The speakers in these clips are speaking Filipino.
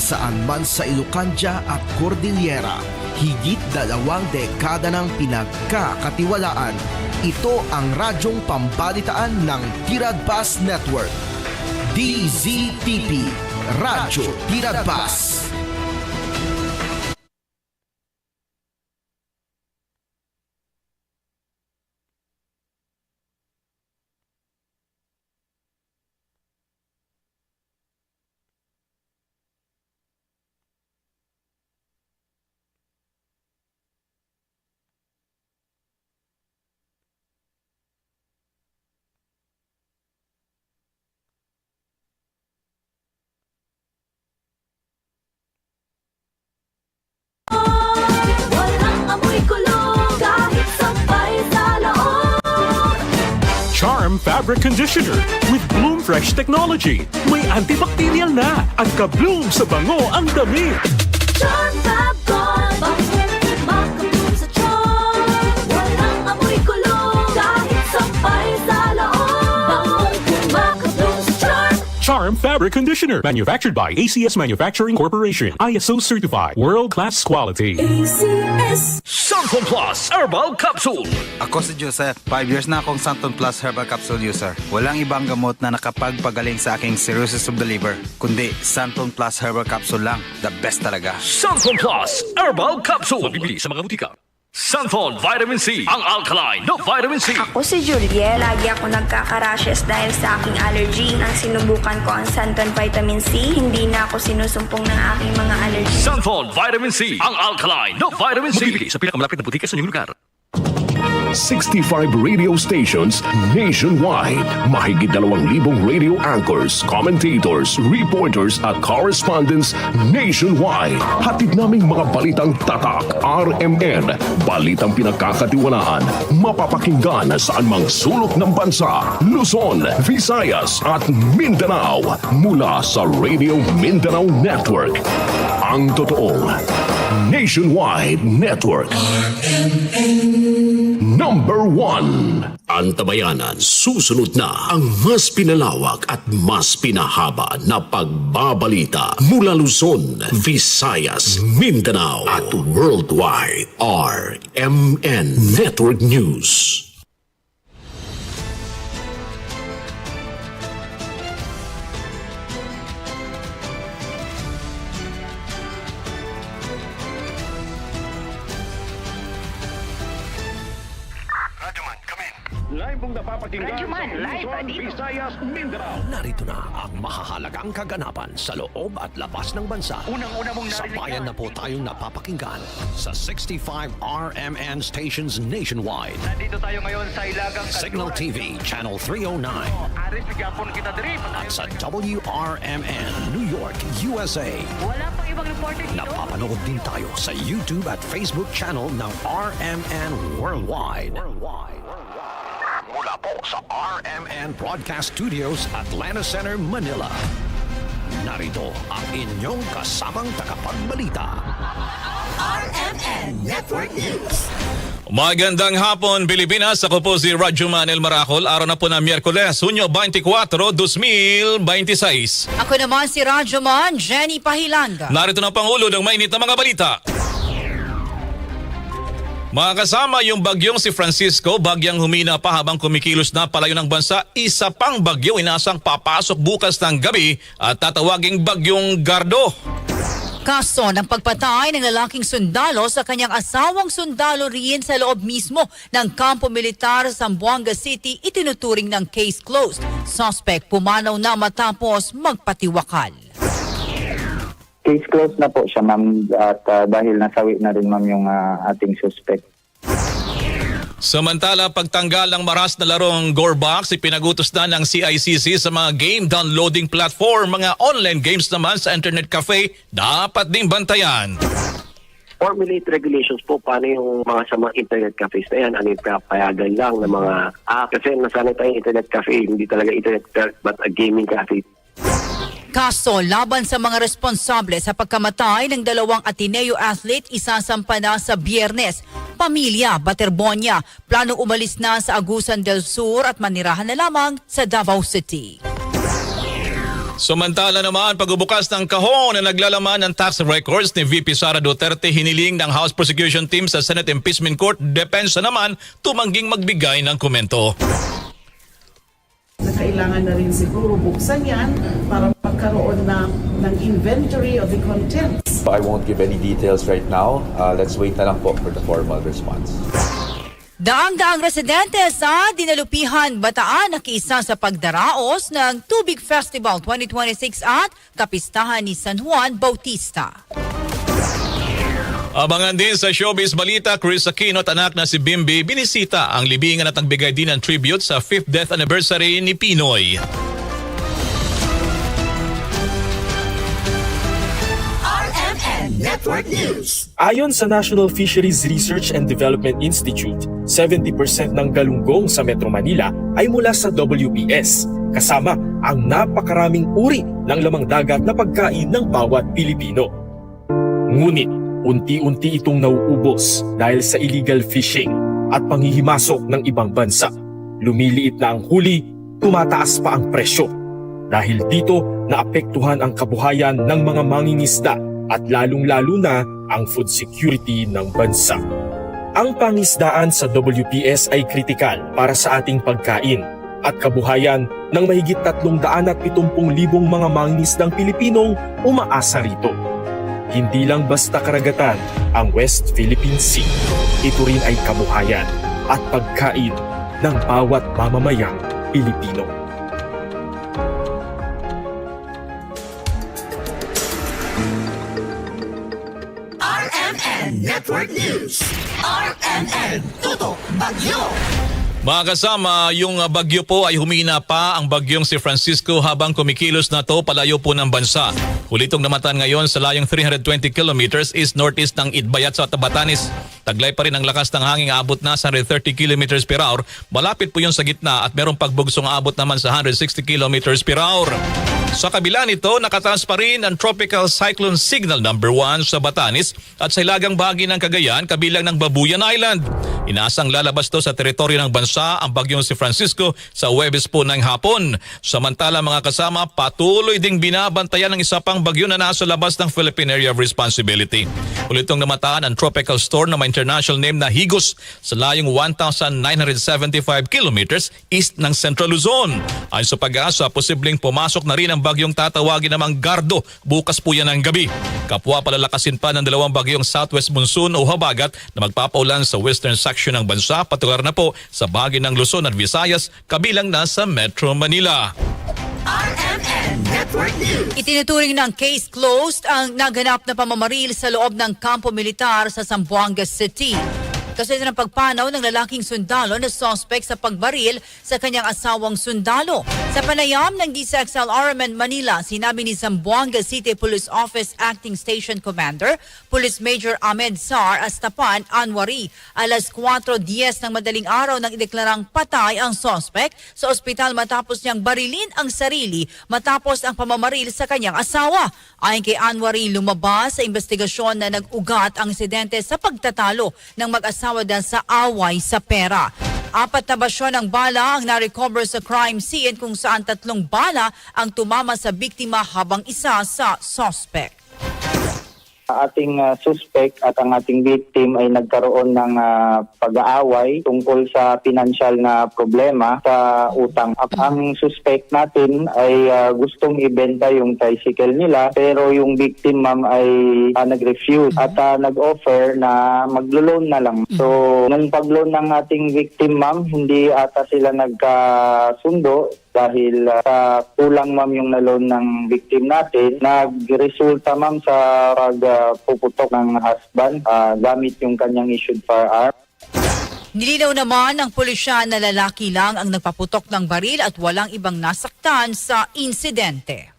saan man sa Ilocandia at Cordillera. Higit 2 dekada ng pinagkakatiwalaan. Ito ang radyong pambalitaan ng Tiradpas Network. DZTP, Radyo Tiradpas. Charm Fabric Conditioner with Bloom Fresh Technology. May antibacterial na at ka-bloom sa bango ang damit. Charm Fab Gone, maka-bloom sa charm. Walang amoy kulong, kahit sampay sa loob. Maka-bloom sa charm. Charm Fabric Conditioner. Manufactured by ACS Manufacturing Corporation. ISO certified. World-class quality. ACS. Santon Plus Herbal Capsule. Ako si Joseph. 5 years na akong Santon Plus Herbal Capsule user. Walang ibang gamot na nakapagpagaling sa aking cirrhosis of the liver, kundi Santon Plus Herbal Capsule lang. The best talaga. Santon Plus Herbal Capsule. Mabibili sa mga butika. Santon Vitamin C. Ang alkaline na vitamin C. Ako si Julie. Lagi ako nagkaka-rashes dahil sa aking allergy. Nang sinubukan ko ang Santon Vitamin C, hindi na ako sinusumpong ng aking mga allergy. Santon Vitamin C. Ang alkaline na vitamin C. Mabibili sa pinakamalapit na butika sa inyong lugar. 65 radio stations nationwide. Mahigit 2,000 radio anchors, commentators, reporters at correspondents nationwide. Hatid naming mga balitang tatak, RMN, balitang pinagkakatiwalaan, mapapakinggan saan mang sulok ng bansa, Luzon, Visayas at Mindanao mula sa Radio Mindanao Network. Ang totoong nationwide network. Number 1. Antabayanan, susunod na ang mas pinalawak at mas pinahaba na pagbabalita mula Luzon, Visayas, Mindanao at worldwide. RMN Network News. Live mong napapakinggan sa Luzon, Visayas, Mindanao. Narito na ang mahahalagang kaganapan sa loob at labas ng bansa. Unang-una mong Sa narinig bayan na po tayong napapakinggan sa 65 RMN stations nationwide. Nandito tayo ngayon sa Ilagang Signal TV, Channel 309. Aris, bigapon kita diri. At sa WRMN, New York, USA. Wala pang ibang reporter dito. Napapanood din tayo sa YouTube at Facebook channel ng RMN Worldwide. Mula po sa RMN Broadcast Studios, Atlanta Center, Manila. Narito ang inyong kasamang tagapagbalita. RMN Network News. Magandang hapon, Pilipinas. Ako po si Radyo Manel Maracol. Araw na po na Miyerkules, Hunyo 24, 2026. Ako naman si Radyo Man, Jenny Pahilanda. Narito na Pangulo ng mainit na mga balita. Mga kasama, yung bagyong si Francisco, bagyang humina pa habang kumikilos na palayo ng bansa. Isa pang bagyo inasang papasok bukas ng gabi at tatawaging bagyong Gardo. Kaso ng pagpatay ng lalaking sundalo sa kanyang asawang sundalo riyan sa loob mismo ng kampo militar sa Zamboanga City, itinuturing ng case closed. Suspect pumanaw na matapos magpatiwakal. Case closed na po siya, ma'am, at dahil nasawi na rin, ma'am, yung ating suspect. Samantala, pagtanggal ng maras na larong Gorebox, ipinagutos na ng CICC sa mga game downloading platform. Mga online games naman sa internet cafe, dapat din bantayan. Formulate regulations po paano yung mga sa mga internet cafes na yan, ano yung papayagan lang ng mga kasi nasanay tayong internet cafe, hindi talaga internet cafe but a gaming cafe. Kaso laban sa mga responsable sa pagkamatay ng dalawang Ateneo athlete, isasampa na sa Biyernes. Pamilya Baterbonia planong umalis na sa Agusan del Sur at manirahan na lamang sa Davao City. Samantala naman, pagbubukas ng kahon na naglalaman ng tax records ni VP Sara Duterte, hiniling ng House Prosecution Team sa Senate Impeachment Court, depensa naman tumangging magbigay ng komento. Kailangan na rin siguro buksan yan para magkaroon ng inventory of the contents. I won't give any details right now. Let's wait na lang po for the formal response. Daang-daang residente sa Dinalupihan, Bataan nakiisa sa pagdaraos ng Tubig Festival 2026 at kapistahan ni San Juan Bautista. Abangan din sa showbiz balita, Chris Aquino at anak na si Bimbi binisita ang libingan at nagbigay din ng tribute sa 5th death anniversary ni Pinoy. RMN Network News. Ayon sa National Fisheries Research and Development Institute, 70% ng galunggong sa Metro Manila ay mula sa WPS, kasama ang napakaraming uri ng lamang dagat na pagkain ng bawat Pilipino. Ngunit, unti-unti itong nauubos dahil sa illegal fishing at panghihimasok ng ibang bansa. Lumiliit na ang huli, tumataas pa ang presyo. Dahil dito, naapektuhan ang kabuhayan ng mga mangingisda at lalong-lalo na ang food security ng bansa. Ang pangisdaan sa WPS ay kritikal para sa ating pagkain at kabuhayan ng mahigit 370,000 mga mangingisdang Pilipinong umaasa rito. Hindi lang basta karagatan ang West Philippine Sea. Ito rin ay kabuhayan at pagkain ng bawat mamamayang Pilipino. RMN Network News. RMN Tutok Bagyo. Mga kasama, yung bagyo po ay humina pa ang bagyong si Francisco habang kumikilos na to palayo po ng bansa. Hulitong namatan ngayon sa layong 320 kilometers east-northeast ng Itbayat sa Batanes. Taglay pa rin ang lakas ng hangin, aabot na sa 130 kilometers per hour. Malapit po yun sa gitna at merong pagbugsong aabot naman sa 160 kilometers per hour. Sa kabila nito, nakataas pa rin ang Tropical Cyclone Signal number 1 sa Batanes at sa hilagang bahagi ng Cagayan kabilang ng Babuyan Island. Inaasang lalabas to sa teritoryo ng bansa ang bagyong si Francisco sa Huwebes po ng hapon. Samantala mga kasama, patuloy ding binabantayan ng isa pang bagyo na nasa labas ng Philippine Area of Responsibility. Ulitong namataan ang tropical storm na may international name na Higos sa layong 1,975 kilometers east ng Central Luzon. Ayon sa Pag-asa, posibleng pumasok na rin ang bagyong tatawagin namang Gardo bukas po yan ng gabi. Kapwa palalakasin pa ng dalawang bagyong southwest monsoon o habagat na magpapaulan sa western section ng bansa, patular na po sa bahagi ng Luzon at Visayas kabilang na sa Metro Manila. RMN Network News. Itinuturing ng case closed ang naganap na pamamaril sa loob ng kampo militar sa Zamboanga City. Kasi ng pagpanaw ng lalaking sundalo na suspect sa pagbaril sa kanyang asawang sundalo. Sa panayam ng DCXL RMN Manila, sinabi ni Zamboanga City Police Office Acting Station Commander, Police Major Ahmed Sar Astapan Anwari, alas 4:10 ng madaling araw nang ideklarang patay ang suspect sa ospital matapos niyang barilin ang sarili matapos ang pamamaril sa kanyang asawa. Ayon kay Anwari, lumabas sa investigasyon na nag-ugat ang insidente sa pagtatalo ng mag-asawa dahil sa away sa pera. 4 na basyon ng bala ang na-recover sa crime scene kung saan 3 bala ang tumama sa biktima habang isa sa suspect. Ating suspect at ang ating victim ay nagkaroon ng pag-aaway tungkol sa financial na problema sa utang. Ang suspect natin ay gustong ibenta yung tricycle nila pero yung victim ma'am ay nag-refuse at nag-offer na maglo-loan na lang. So nung pag-loan ng ating victim ma'am, hindi ata sila nagkasundo dahil sa kulang ma'am yung naloan ng victim natin, nagresulta ma'am sa pagpuputok ng husband gamit yung kanyang issued firearm. Nilinaw naman ng pulisya na lalaki lang ang nagpaputok ng baril at walang ibang nasaktan sa insidente.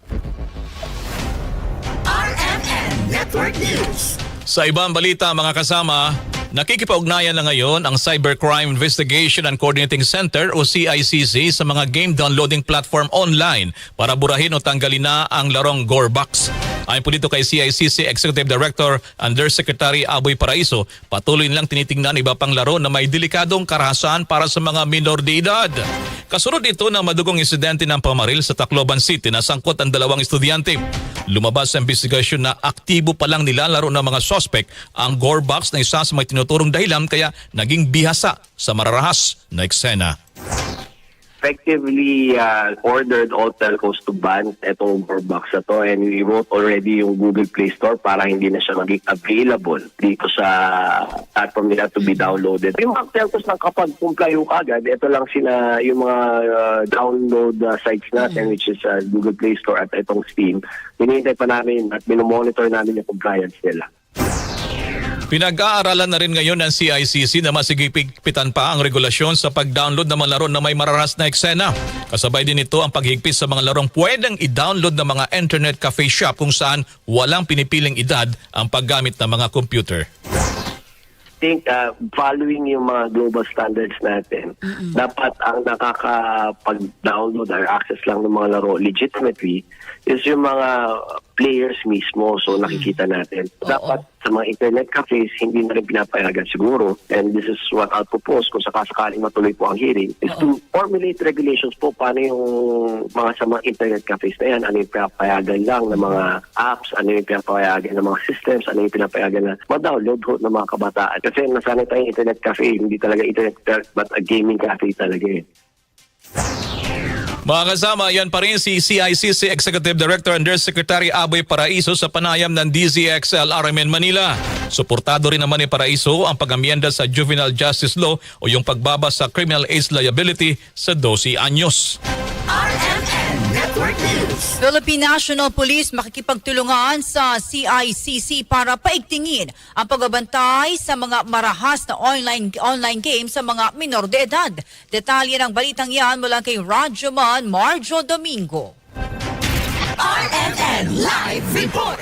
RMN Network News. Sa ibang balita mga kasama, nakikipag-ugnayan na ngayon ang Cybercrime Investigation and Coordinating Center o CICC sa mga game downloading platform online para burahin o tanggalin na ang larong Gorebox. Ayon po dito kay CICC Executive Director Undersecretary Aboy Paraiso, patuloy nilang tinitingnan iba pang laro na may delikadong karahasan para sa mga minor de edad. Kasunod ito ng madugong insidente ng pamaril sa Tacloban City na sangkot ang 2 estudyante. Lumabas sa investigasyon na aktibo pa lang nilalaro ng mga suspect ang gore box na isa sa may tinuturong dahilan kaya naging bihasa sa mararahas na eksena. Effectively ordered all telcos to ban itong box na to, and we wrote already yung Google Play Store para hindi na siya maging available dito sa platform nila to be downloaded. Yung mga telcos na kapag comply yung agad, ito lang sila yung mga download sites natin which is Google Play Store at itong Steam. Hinihintay pa namin at minomonitor namin yung compliance nila. Pinag-aaralan na rin ngayon ng CICC na masigigpitan pa ang regulasyon sa pag-download ng mga laro na may mararas na eksena. Kasabay din ito ang paghigpit sa mga larong pwedeng i-download ng mga internet cafe shop kung saan walang pinipiling edad ang paggamit ng mga computer. I think following yung mga global standards natin, dapat ang nakakapag-download or access lang ng mga laro legitimately is yung mga players mismo. So nakikita natin. Dapat sa mga internet cafes, hindi na rin pinapayagan siguro. And this is what I'll propose kung sakasakaling matuloy po ang hearing is to formulate regulations po paano yung mga sa mga internet cafes na yan. Ano yung pinapayagan lang ng mga apps, ano yung pinapayagan ng mga systems, ano yung pinapayagan na ma-download ng mga kabataan. Kasi nasanay tayong internet cafe, hindi talaga internet but a gaming cafe talaga eh. Mga kasama, yan pa rin si CICC Executive Director Undersecretary Aboy Paraiso sa panayam ng DZXL RMN Manila. Suportado rin naman ni Paraiso ang pag-amyenda sa Juvenile Justice Law o yung pagbaba sa criminal age liability sa 12 anyos. RMN Network News. Philippine National Police makikipagtulungan sa CICC para paigtingin ang pagbabantay sa mga marahas na online games sa mga minor de edad. Detalye ng balitang yan mula kay Radyoman Marjo Domingo. RMN Live Report.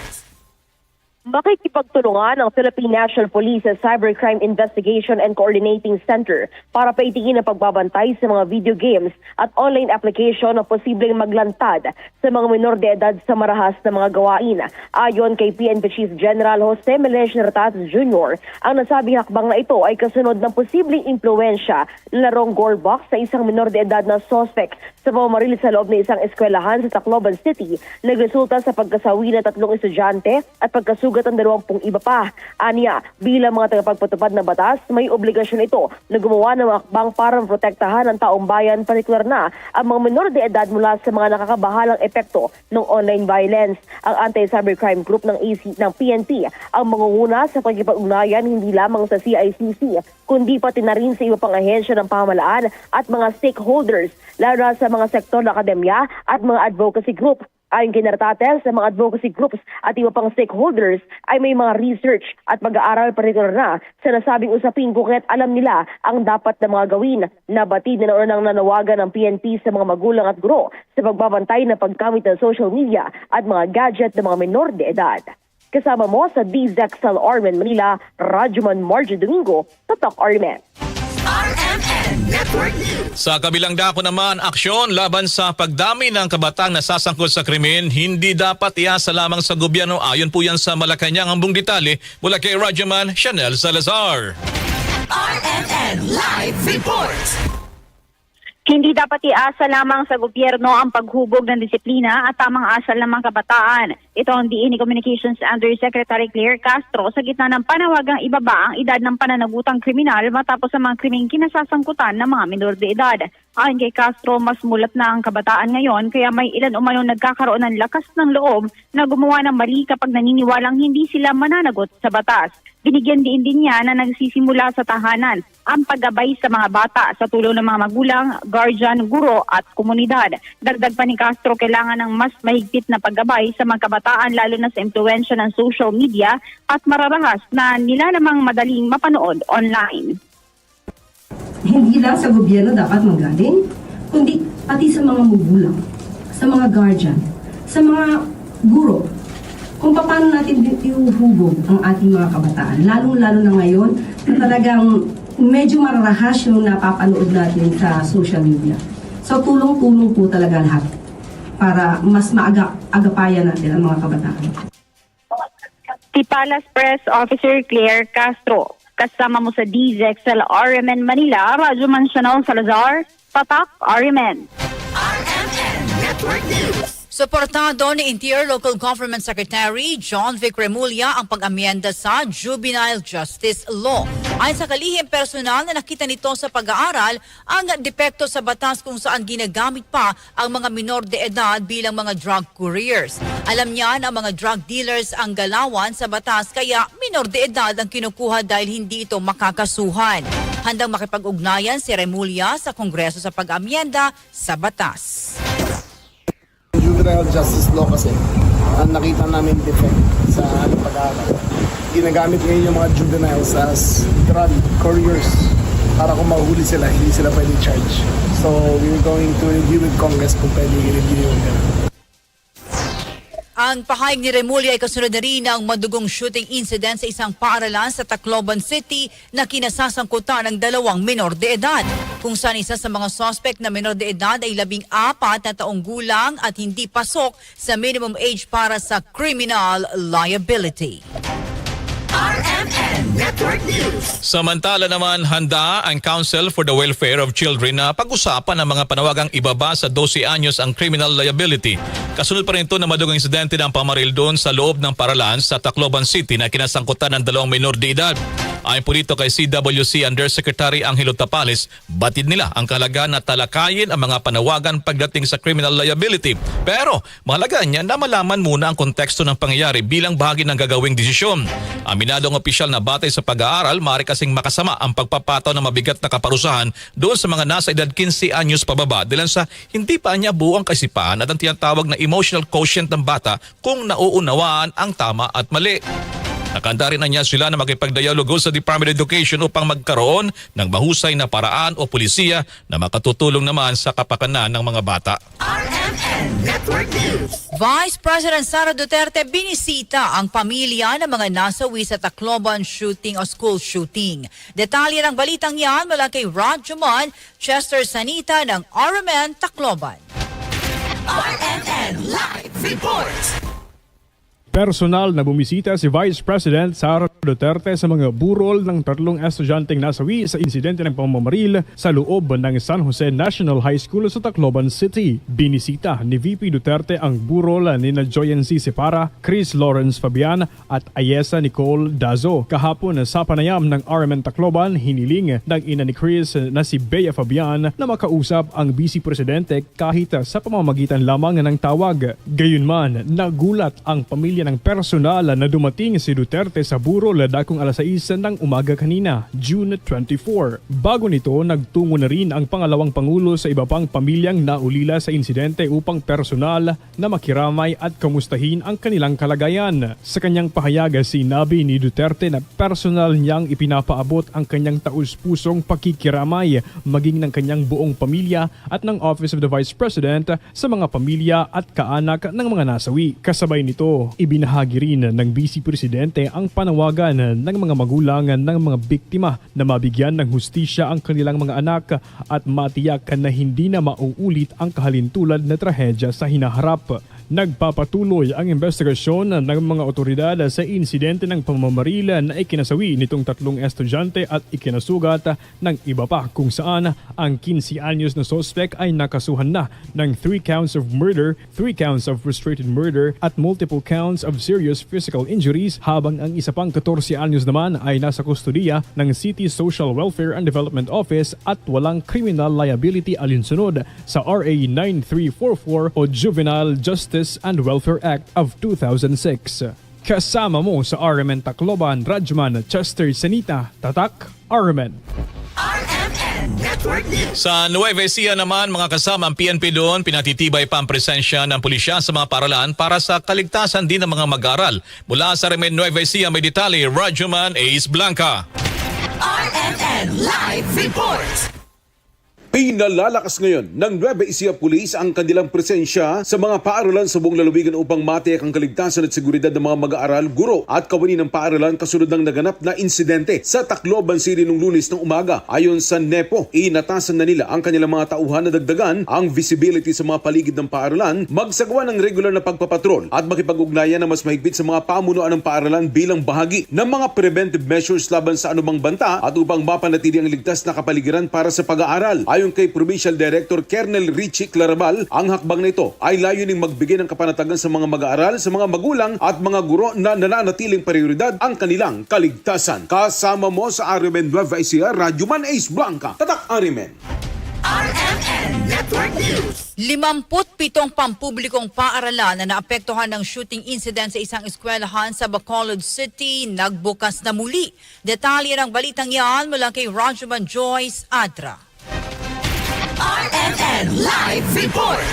Makikipagtulungan ang Philippine National Police sa Cybercrime Investigation and Coordinating Center para paitingin ang pagbabantay sa mga video games at online application na posibleng maglantad sa mga minor de edad sa marahas na mga gawain. Ayon kay PNP Chief General Jose Melech Nartates Jr., ang nasabing hakbang na ito ay kasunod ng posibleng impluensya ng larong gore box sa isang minor de edad na suspect sa pamamaril sa loob ng isang eskwelahan sa Tacloban City. Nagresulta sa pagkasawi ng 3 estudyante at pagkasugat ang 20 iba pa. Aniya, bilang mga tagapagpatupad ng batas, may obligasyon ito na gumawa ng mga hakbang para protektahan ang taong bayan, partikular na ang mga minor de edad mula sa mga nakakabahalang epekto ng online violence. Ang Anti-Cybercrime Group ng PNP ang mangunguna sa pagkipag-ugnayan hindi lamang sa CICC, kundi pati na rin sa iba pang ahensya ng pamahalaan at mga stakeholders, lalo na sa mga sektor ng akademya at mga advocacy group. Ayon kay Nartates, sa mga advocacy groups at iba pang stakeholders ay may mga research at pag-aaral partikular na sa nasabing usapin kung kaya't alam nila ang dapat na mga gawin. Nabatid na naunang nanawagan ng PNP sa mga magulang at guro sa pagbabantay ng paggamit ng social media at mga gadget ng mga minor de edad. Kasama mo sa DZXL RMN Manila, Radyoman Marjo Domingo, Tatak RMN. RMN Network News. Sa kabilang dako naman, aksyon laban sa pagdami ng kabatang nasasangkot sa krimen, hindi dapat iasa lamang sa gobyerno. Ayon po yan sa Malacanang. Ang buong detalye mula kay Radyoman Chanel Salazar. RMN Live Report. Hindi dapat iasa lamang sa gobyerno ang paghubog ng disiplina at tamang asal ng mga kabataan. Ito ang diin ni Communications Undersecretary Claire Castro sa gitna ng panawagang ibaba ang edad ng pananagutang kriminal matapos ang mga krimeng kinasasangkutan ng mga minor de edad. Ayon kay Castro, mas mulat na ang kabataan ngayon kaya may ilan umano nagkakaroon ng lakas ng loob na gumawa ng mali kapag naniniwalang hindi sila mananagot sa batas. Binigyan din niya na nagsisimula sa tahanan ang paggabay sa mga bata sa tulong ng mga magulang, guardian, guro at komunidad. Dagdag pa ni Castro, kailangan ng mas mahigpit na paggabay sa mga kabataan lalo na sa impluwensya ng social media at mararahas na nila namang madaling mapanood online. Hindi lang sa gobyerno dapat magaling, kundi pati sa mga magulang, sa mga guardian, sa mga guro, kung paano natin iuhubog ang ating mga kabataan. Lalong-lalo na ngayon na talagang medyo mararahas yung napapanood natin sa social media. So tulong-tulong po talaga lahat para mas maagapayan natin ang mga kabataan. Si Palas Press Officer Claire Castro. Kasama mo sa DZXL RMN Manila, Radyo Mansional Salazar, Tatak RMN. RMN Network News. Suportado ni Interior Local Government Secretary John Vic Remulla ang pag-amyenda sa Juvenile Justice Law. Ayon sa kalihim personal na nakita nito sa pag-aaral ang depekto sa batas kung saan ginagamit pa ang mga minor de edad bilang mga drug couriers. Alam niya na mga drug dealers ang galawan sa batas kaya minor de edad ang kinukuha dahil hindi ito makakasuhan. Handang makipag-ugnayan si Remulla sa Kongreso sa pag-amyenda sa batas. Juvenile Justice Law kasi ang nakita namin defect sa pag-aaral. Ginagamit ngayon yung mga juveniles as drug couriers para kung mahuli sila, hindi sila pwede charge. So we're going to review with Congress kung pwede i-review yung Ang pahayag ni Remulla ay kasunod na rin ng madugong shooting incident sa isang paaralan sa Tacloban City na kinasasangkutan ng 2 minor de edad, kung saan isa sa mga suspect na minor de edad ay 14 na taong gulang at hindi pasok sa minimum age para sa criminal liability. RMN Network News. Samantala naman, handa ang Council for the Welfare of Children na pag-usapan ang mga panawagang ibaba sa 12 anyos ang criminal liability. Kasunod pa rin ito na madugang insidente ng pamaril doon sa loob ng paralan sa Tacloban City na kinasangkutan ng 2 minor de edad. Ayon po dito kay CWC Undersecretary Angelo Tapales, batid nila ang kahalagaan na talakayin ang mga panawagan pagdating sa criminal liability. Pero mahalaga niya na malaman muna ang konteksto ng pangyayari bilang bahagi ng gagawing desisyon. Aminado ang opisyal na batay sa pag-aaral, maaari kasing makasama ang pagpapataw ng mabigat na kaparusahan doon sa mga nasa edad 15 anyos pababa dahil sa hindi pa niya buo ang kaisipan at ang tinatawag na emotional quotient ng bata kung nauunawaan ang tama at mali. Nakahanda rin na niya sila na makipagdialogo sa Department of Education upang magkaroon ng mahusay na paraan o pulisiya na makatutulong naman sa kapakanan ng mga bata. RMN Network News. Vice President Sara Duterte binisita ang pamilya ng mga nasawi sa Tacloban shooting o school shooting. Detalye ng balitang yan mula kay Rajuman Chester Sanita ng RMN Tacloban. RMN Live Report. Personal na bumisita si Vice President Sara Duterte sa mga burol ng 3 estudyanteng nasawi sa insidente ng pamamaril sa loob ng San Jose National High School sa Tacloban City. Binisita ni VP Duterte ang burol ni Joyen C. Separa, Chris Lawrence Fabian at Ayesa Nicole Dazo. Kahapon sa panayam ng RMN Tacloban, hiniling ng ina ni Chris na si Bea Fabian na makausap ang Vice Presidente kahit sa pamamagitan lamang ng tawag. Gayunman, nagulat ang pamilya ng personal na dumating si Duterte sa burol dakong alas 6 ng umaga kanina, June 24. Bago nito, nagtungo na rin ang pangalawang pangulo sa iba pang pamilyang naulila sa insidente upang personal na makiramay at kamustahin ang kanilang kalagayan. Sa kanyang pahayag, sinabi ni Duterte na personal niyang ipinapaabot ang kanyang taus-pusong pakikiramay maging ng kanyang buong pamilya at ng Office of the Vice President sa mga pamilya at kaanak ng mga nasawi. Kasabay nito, ibinahagi rin ng Vice Presidente ang panawagan ng mga magulang ng mga biktima na mabigyan ng hustisya ang kanilang mga anak at matiyak na hindi na mauulit ang kahalintulad na trahedya sa hinaharap. Nagpapatuloy ang investigasyon ng mga otoridad sa insidente ng pamamaril na ikinasawi nitong 3 estudyante at ikinasugat ng iba pa kung saan ang 15 anyos na suspect ay nakasuhan na ng 3 counts of murder, 3 counts of frustrated murder at multiple counts of serious physical injuries habang ang isa pang 14 anyos naman ay nasa kustudiya ng City Social Welfare and Development Office at walang criminal liability alinsunod sa RA 9344 o Juvenile Justice and Welfare Act of 2006. Kasama mo sa RMN Tacloban, Rajman Chester Sanita, Tatak, RMN. RMN Network News. Sa Nueva Ecija naman, mga kasama ang PNP doon, pinatitibay pa ang presensya ng pulisya sa mga paralan para sa kaligtasan din ng mga mag-aaral. Mula sa RMN Nueva Ecija, may detalye, Rajuman Ace Blanca. RMN Live Report. Pinalalakas ngayon ng Nueva Ecija Police ang kanilang presensya sa mga paaralan sa buong lalawigan upang matiyak ang kaligtasan at seguridad ng mga mag-aaral, guro at kawani ng paaralan kasunod ng naganap na insidente sa Tacloban City noong Lunes ng umaga. Ayon sa NEPO, inatasan na nila ang kanilang mga tauhan na dagdagan ang visibility sa mga paligid ng paaralan, magsagawa ng regular na pagpapatrol at makipag-ugnayan na mas mahigpit sa mga pamunuan ng paaralan bilang bahagi ng mga preventive measures laban sa anumang banta at upang mapanatili ang ligtas na kapaligiran para sa pag-aaral. Ayon kay Provincial Director Colonel Richie Clarabal, ang hakbang na ito ay layuning magbigay ng kapanatagan sa mga mag-aaral, sa mga magulang at mga guro na nananatiling prioridad ang kanilang kaligtasan. Kasama mo sa RMN Nueva Ecija, Radyoman Ace Blanca, Tatak RMN. RMN Network News. 57 pampublikong paaralan na naapektuhan ng shooting incident sa isang eskwelahan sa Bacolod City nagbukas na muli. Detalye ng balitang yan mula kay Rajuman Joyce Adra. RMN Live Report.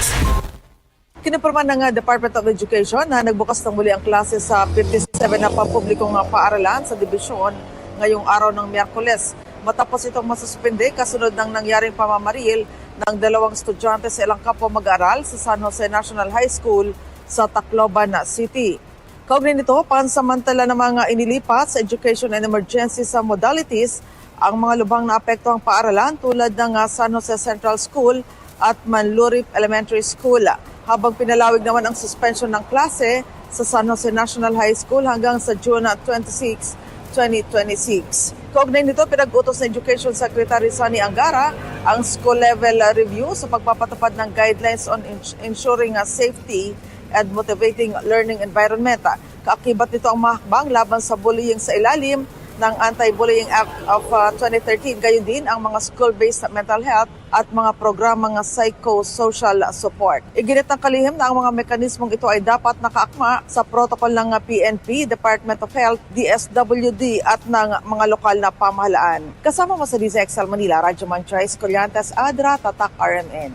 Kinupirma ng Department of Education na nagbukas ng muli ang klase sa 57 na pampublikong paaralan sa dibisyon ngayong araw ng Miyerkules. Matapos itong masuspende kasunod ng nangyaring pamamaril ng 2 estudyante sa ilang kapwa mag-aaral sa San Jose National High School sa Tacloban City. Kaugnay nito, pansamantala ng mga inilipat sa Education and Emergency sa modalities ang mga lubhang naapektuhang paaralan tulad ng San Jose Central School at Manlurip Elementary School, habang pinalawig naman ang suspension ng klase sa San Jose National High School hanggang sa June 26, 2026. Kaugnay nito, pinag-utos ng Education Secretary Sunny Angara ang school-level review sa pagpapatupad ng guidelines on ensuring safety and motivating learning environment. Kaakibat nito ang mahakbang laban sa bullying sa ilalim ng Anti-Bullying Act of 2013. Gayon din ang mga school-based mental health at mga programang psychosocial support. Iginit ng kalihim na ang mga mekanismong ito ay dapat nakaakma sa protocol ng PNP, Department of Health, DSWD at ng mga lokal na pamahalaan. Kasama mo sa DZXL Manila, Rajuman Joyce Collantes Adra, Tatak RMN.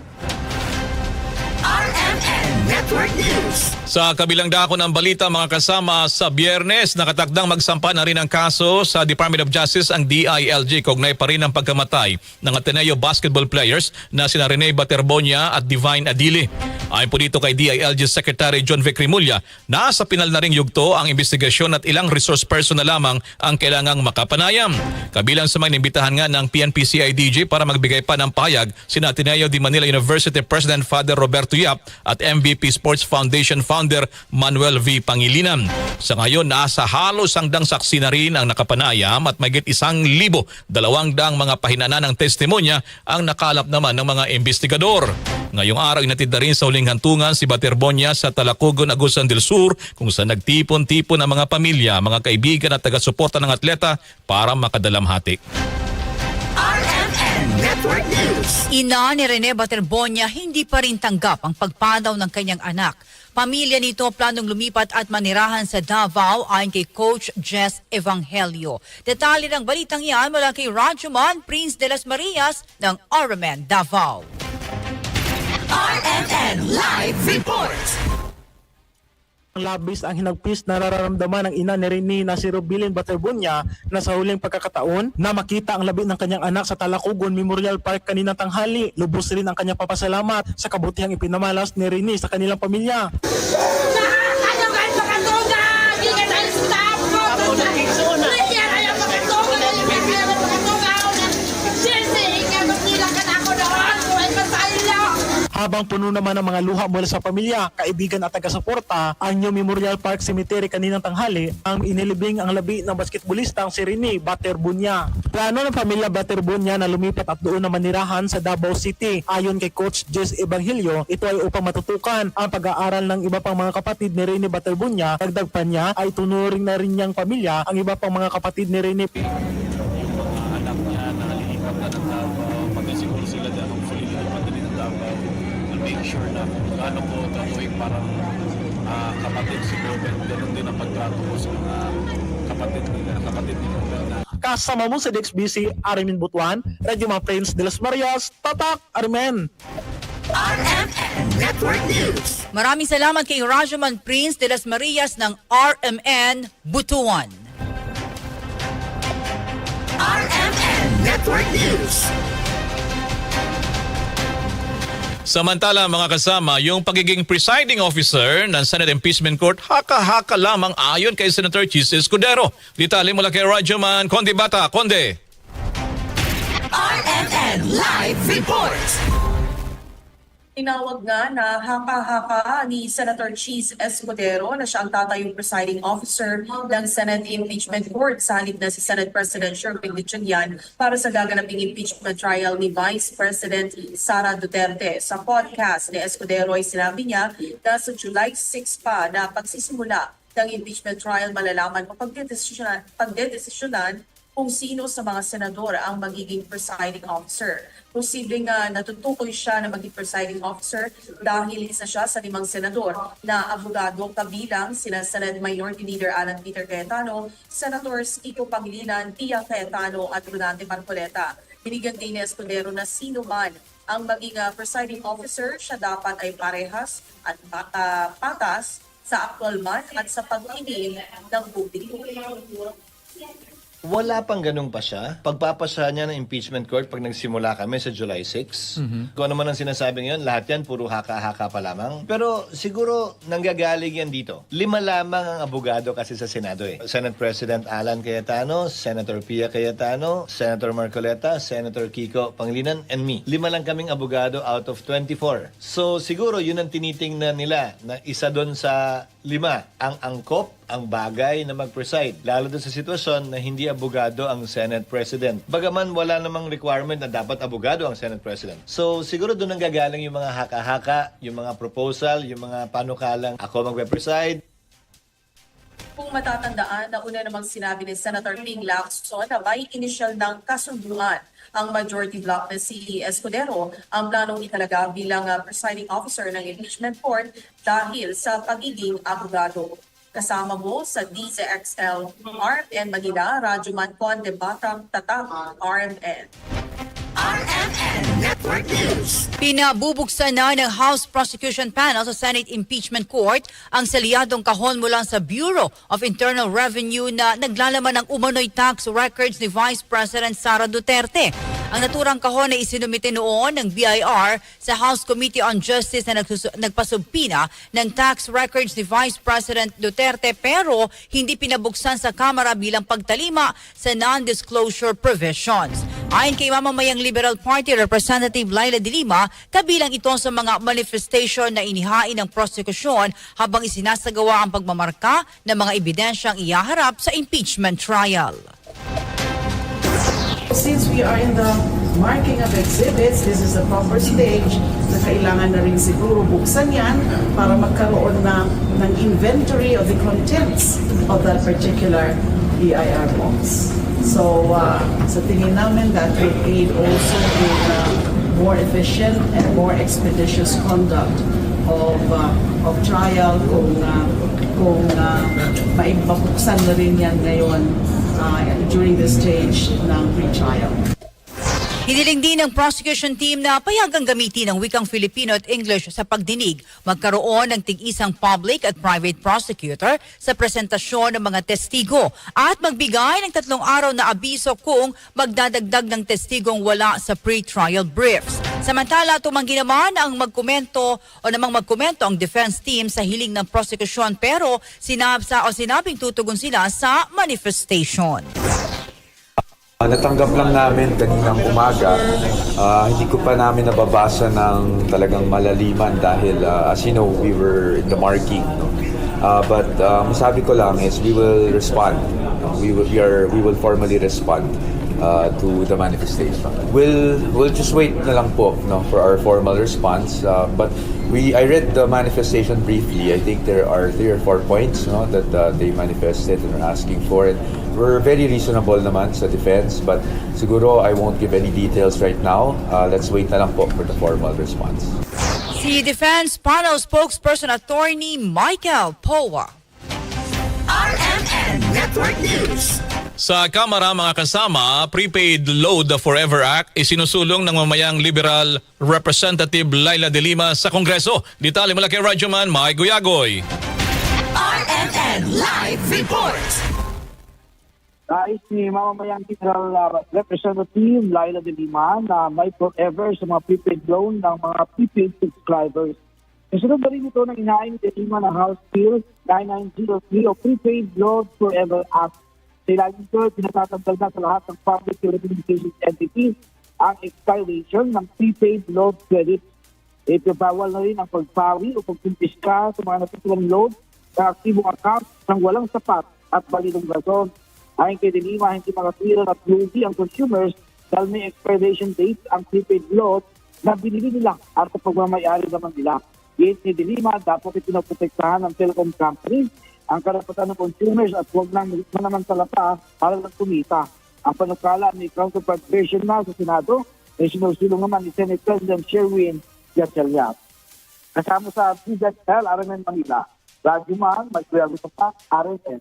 RMN Network News. Sa kabilang dako ng balita mga kasama, sa Biyernes nakatakdang magsampa na rin ang kaso sa Department of Justice ang DILG. Kaugnay pa rin ang pagkamatay ng Ateneo basketball players na sina Rene Baterbonia at Divine Adili. Ayon po dito kay DILG Secretary John Vic Rimulya, nasa pinal na ring yugto ang investigasyon at ilang resource person na lamang ang kailangang makapanayam. Kabilang sa mga inimbitahan nga ng PNP-CIDG para magbigay pa ng pahayag sina Ateneo de Manila University President Father Roberto Yap at MVP Sports Foundation Founder Manuel V. Pangilinan. Sa ngayon, nasa halos hanggang saksi na rin ang nakapanayam at mahigit 1,200 mga pahinana ng testimonya ang nakalap naman ng mga investigador. Ngayong araw, inatid na rin sa huling hantungan si Baterbonia sa Talacogon, Agusan del Sur kung saan nagtipon-tipon ang mga pamilya, mga kaibigan at taga-suporta ng atleta para makadalamhati. Network News. Ina ni Rene Baterbonia hindi pa rin tanggap ang pagpanaw ng kanyang anak. Pamilya nito planong lumipat at manirahan sa Davao ayon kay Coach Jess Evangelio. Detalye ng balitang iyan mula kay Rajuman Prince de las Marias ng RMN Davao. RMN Live Report. Labis ang hinagpis na nararamdaman ng ina ni Rene na si Robilin Baterbonia na sa huling pagkakataon na makita ang labi ng kanyang anak sa Talacogon Memorial Park kaninang tanghali. Lubos rin ang kanyang papasalamat sa kabutihang ipinamalas ni Rene sa kanilang pamilya. Habang puno naman ng mga luha mula sa pamilya, kaibigan at taga-suporta, ang New Memorial Park Cemetery kaninang tanghali ang inilibing ang labi ng basketballistang si Rene Baterbonia. Plano ng pamilya Baterbonia na lumipat at doon na manirahan sa Davao City. Ayon kay Coach Jess Evangelio, ito ay upang matutukan ang pag-aaral ng iba pang mga kapatid ni Rene Baterbonia. Dagdag pa niya ay tunuring na rin niyang pamilya ang iba pang mga kapatid ni Rene. Anak niya na nalilipat na ng Davao, pagkasiguro sila dahil hopefully nalipat na din ng Davao. Make sure na kung gaano ko gagawin parang kapatid si Ruben, ganoon din ang pagtrato ko sa mga kapatid ni Ruben. Kasama mo sa DXBC, Arimin Butuan, Radio Mga Prince de las Marias, Tatak, Arimen. RMN Network News. Maraming salamat kay Rajuman Prince de las Marias ng RMN Butuan. RMN Network News. Samantala mga kasama, yung pagiging presiding officer ng Senate Impeachment Court, haka-haka lamang ayon kay Senator Chis Escudero. Detalye mula kay Radyoman Conde Bata. Conde. RMN Live Report. Tinawag nga na haka-haka ni Senator Chis Escudero na siya ang tatayong presiding officer ng Senate Impeachment Court sa halip na si Senate President Sherwin Gatchalian para sa gaganaping impeachment trial ni Vice President Sara Duterte. Sa podcast ni Escudero ay sinabi niya na sa July 6 pa na pagsisimula ng impeachment trial malalaman o pagdedesisyonan kung sino sa mga senador ang magiging presiding officer. Posibleng natutukoy siya na maging presiding officer dahil isa siya sa 5 senador na abogado kabilang sina Senate Minority Leader Alan Peter Cayetano, Senators Kiko Pangilinan, Pia Cayetano at Rodante Marcoleta. Binigyan din ni Escudero na sino man ang maging presiding officer, siya dapat ay parehas at patas sa aktwal man at sa pag-ibig ng publiko. Wala pang ganun pa siya. Pagpapasa niya ng impeachment court pag nagsimula kami sa July 6. Kung ano man ang sinasabi ngayon, lahat yan puro haka-haka pa lamang. Pero siguro nanggagaling yan dito. 5 lamang ang abogado kasi sa Senado eh. Senate President Alan Cayetano, Senator Pia Cayetano, Senator Marcoleta, Senator Kiko Pangilinan, and me. 5 lang kaming abogado out of 24. So siguro yun ang tinitingnan nila na isa doon sa 5 ang angkop, ang bagay na mag-preside. Lalo doon sa sitwasyon na hindi abogado ang Senate President. Bagaman wala namang requirement na dapat abogado ang Senate President. So siguro doon ang gagaling yung mga haka-haka, yung mga proposal, yung mga panukalang ako magpe-preside. Kung matatandaan, nauna namang sinabi ni Senator Ping Lacson na may initial ng kasunduan ang majority bloc na si Escudero ang planong italaga bilang presiding officer ng impeachment court dahil sa pagiging abogado. Kasama mo sa DZXL, RMN Manila, Radyoman Conde Batang, Tatak, RMN. RMN Network News. Pinabubuksan na ng House Prosecution Panel sa Senate Impeachment Court ang selyadong kahon mula sa Bureau of Internal Revenue na naglalaman ng umano'y tax records ni Vice President Sara Duterte. Ang naturang kahon ay isinumite noon ng BIR sa House Committee on Justice na nagpasubpina ng tax records ni Vice President Duterte pero hindi pinabuksan sa Kamara bilang pagtalima sa non-disclosure provisions. Ayon kay mamamayang Liberal Party Representative Laila de Lima, kabilang ito sa mga manifestation na inihain ng prosekusyon habang isinasagawa ang pagmamarka ng mga ebidensyang ihaharap sa impeachment trial. Since we are in the marking of exhibits, this is a proper stage na kailangan na rin siguro buksan yan para magkaroon ng inventory of the contents of that particular BIR box. So, sa tingin namin that will aid also in more efficient and more expeditious conduct of trial kung maibabuksan na rin yan ngayon during the stage ng pre-trial. Hiniling din ng prosecution team na payagang gamitin ang wikang Filipino at English sa pagdinig, magkaroon ng tig-isang public at private prosecutor sa presentasyon ng mga testigo at magbigay ng 3 araw na abiso kung magdadagdag ng testigong wala sa pre-trial briefs. Samantala, tumanggi naman ang magkomento ang defense team sa hiling ng prosecution pero sinabing tutugon sila sa manifestation. Natanggap lang namin kaninang umaga. Hindi ko pa namin nababasa ng talagang malaliman dahil as you know, we were in the marking. No? But masabi ko lang is we will respond. We will formally respond to the manifestation. We'll just wait na lang po for our formal response. But I read the manifestation briefly. I think there are 3 or 4 points that they manifested and are asking for it. We're very reasonable naman sa defense, but siguro I won't give any details right now. Let's wait na lang po for the formal response. Si Defense Panel Spokesperson Attorney Michael Powa. RMN Network News. Sa Kamara mga kasama, Prepaid Load Forever Act isinusulong ng mamayang Liberal Representative Laila de Lima sa Kongreso. Detalye mula kay Radyoman Mike Guyagoy. RMN Live Report. Nais ni mamamayang General Representative Laila de Lima na may forever sa mga prepaid loan ng mga prepaid subscribers. Kasunod na rin ito ng inahin ni de Lima ng House Bill 9903 o Prepaid Loan Forever Act. Sa ilalim ito, pinatatanggal na sa lahat ng public telecommunications entities ang expiration ng prepaid loan credit. Ipabawal na rin ang pagpawi o pagkumpiska sa mga natutulong loan sa aktibong account ng walang sapat at balidong rason. Ayon kay de Lima, hindi makatwiran at lugi ang consumers dahil may expiration date ang prepaid loan na binili nila at sa pagmamayari naman nila. Yet ni de Lima, dapat ipinaprotektahan ng telecom companies ang karapatan ng consumers at huwag nang manamantala pa para lang kumita. Ang panukala ni counterpart version na sa Senado ay sinusulong naman ni Senate President Sherwin Gatchalian. Kasama sa PZL, RMN Manila. Radyo Man, magkuyago sa pa, RMN.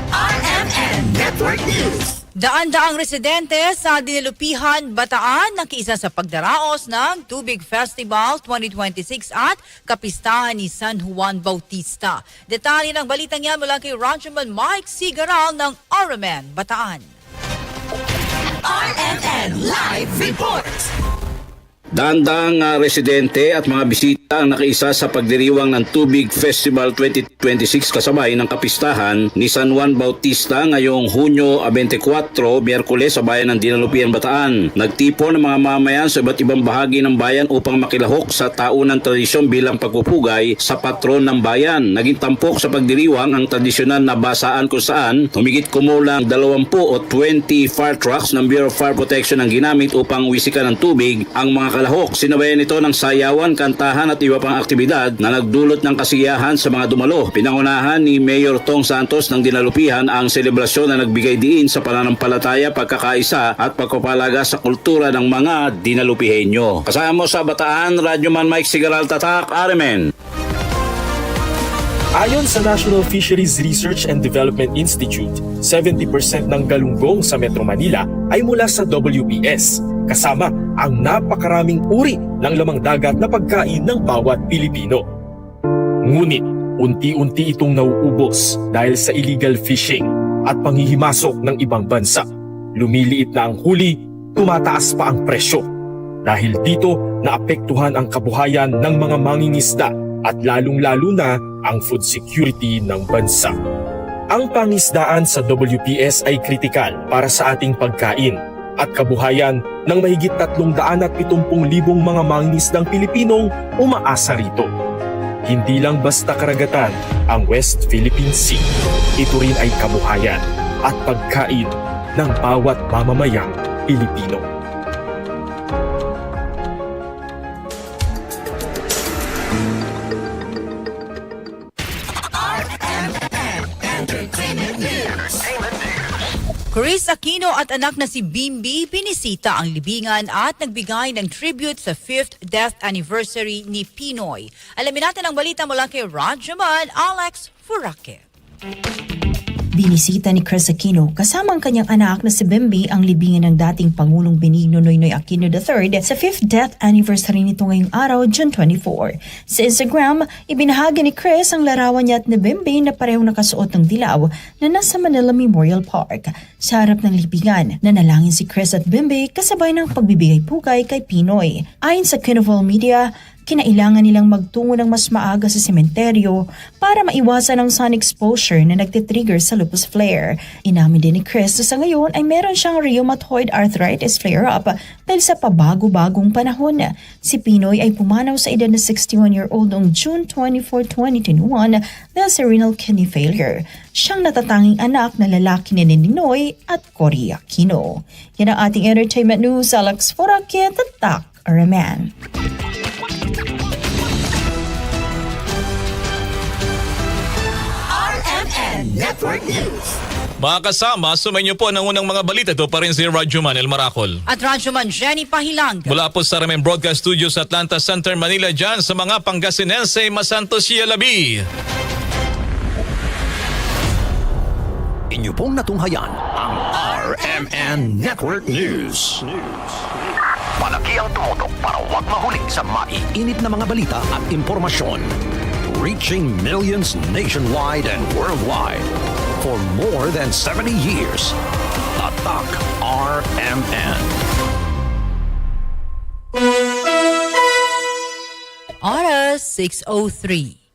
RMN Network News. Daan-daang residente sa Dinalupihan, Bataan nakiisa sa pagdaraos ng Tubig Festival 2026 at kapistahan ni San Juan Bautista. Detalye ng balitang yan mula kay Ranchman Mike Sigaral ng RMN Bataan. RMN Live Report. Daang-daang residente at mga bisita ang nakiisa sa pagdiriwang ng Tubig Festival 2026 kasabay ng kapistahan ni San Juan Bautista ngayong Hunyo 24, Miyerkules sa bayan ng Dinalupihan, Bataan. Nagtipon ng mga mamayan sa iba't ibang bahagi ng bayan upang makilahok sa taunang tradisyon bilang pagpupugay sa patron ng bayan. Naging tampok sa pagdiriwang ang tradisyonal na basaan kung saan humigit kumulang 20 o 20 fire trucks ng Bureau of Fire Protection ang ginamit upang wisikan ng tubig ang mga kalahok. Sinabayan ito ng sayawan, kantahan at iba pang aktibidad na nagdulot ng kasiyahan sa mga dumalo. Pinangunahan ni Mayor Tong Santos ng Dinalupihan ang selebrasyon na nagbigay diin sa pananampalataya, pagkakaisa at pagpapalaga sa kultura ng mga Dinalupihenyo. Kasama mo sa Bataan, Radyo Man Mike Sigaral, Tatak, RMN. Ayon sa National Fisheries Research and Development Institute, 70% ng galunggong sa Metro Manila ay mula sa WPS, kasama ang napakaraming uri ng lamang dagat na pagkain ng bawat Pilipino. Ngunit, unti-unti itong nauubos dahil sa illegal fishing at panghihimasok ng ibang bansa. Lumiliit na ang huli, tumataas pa ang presyo. Dahil dito, naapektuhan ang kabuhayan ng mga mangingisda at lalong-lalo na ang food security ng bansa. Ang pangisdaan sa WPS ay kritikal para sa ating pagkain at kabuhayan ng mahigit 370,000 mga mangingisdang Pilipinong umaasa rito. Hindi lang basta karagatan ang West Philippine Sea. Ito rin ay kabuhayan at pagkain ng bawat mamamayang Pilipino. Chris Aquino at anak na si Bimbi pinisita ang libingan at nagbigay ng tribute sa 5th death anniversary ni Pinoy. Alamin natin ang balita mula kay Rajaman Alex Furake. Binisita ni Chris Aquino kasama ang kanyang anak na si Bimbi ang libingan ng dating Pangulong Benigno Noynoy Aquino III sa 5th death anniversary nito ngayong araw, June 24. Sa Instagram, ibinahagi ni Chris ang larawan niya at ni Bimbi na parehong nakasuot ng dilaw na nasa Manila Memorial Park. Sa harap ng libingan, nanalangin si Chris at Bimbi kasabay ng pagbibigay-pugay kay Pinoy. Ayon sa Kinoval Media, kinailangan nilang magtungo ng mas maaga sa sementeryo para maiwasan ang sun exposure na nagtitrigger sa lupus flare. Inamin din ni Chris na sa ngayon ay meron siyang rheumatoid arthritis flare-up dahil sa pabago-bagong panahon. Si Pinoy ay pumanaw sa edad na 61-year-old noong June 24, 2021 dahil sa renal kidney failure. Siyang natatanging anak na lalaki ni Ninoy at Cory Aquino. Yan ang ating entertainment news. Alex Furake, Tatak, RMN. Network News. Mga kasama, sumayin niyo po ng unang mga balita. Ito pa rin si Rajuman El Maracol. At Rajuman Jenny Pahilang. Mula po sa RMN Broadcast Studio sa Atlanta Center, Manila, dyan sa mga Pangasinense, Masantos, Yalabi. Inyo pong natunghayan ang RMN Network News. Malaki ang tumutok para huwag mahuli sa maiinit na mga balita at impormasyon. Reaching millions nationwide and worldwide. for more than 70 years. Tatak RMN. Oras 6:03.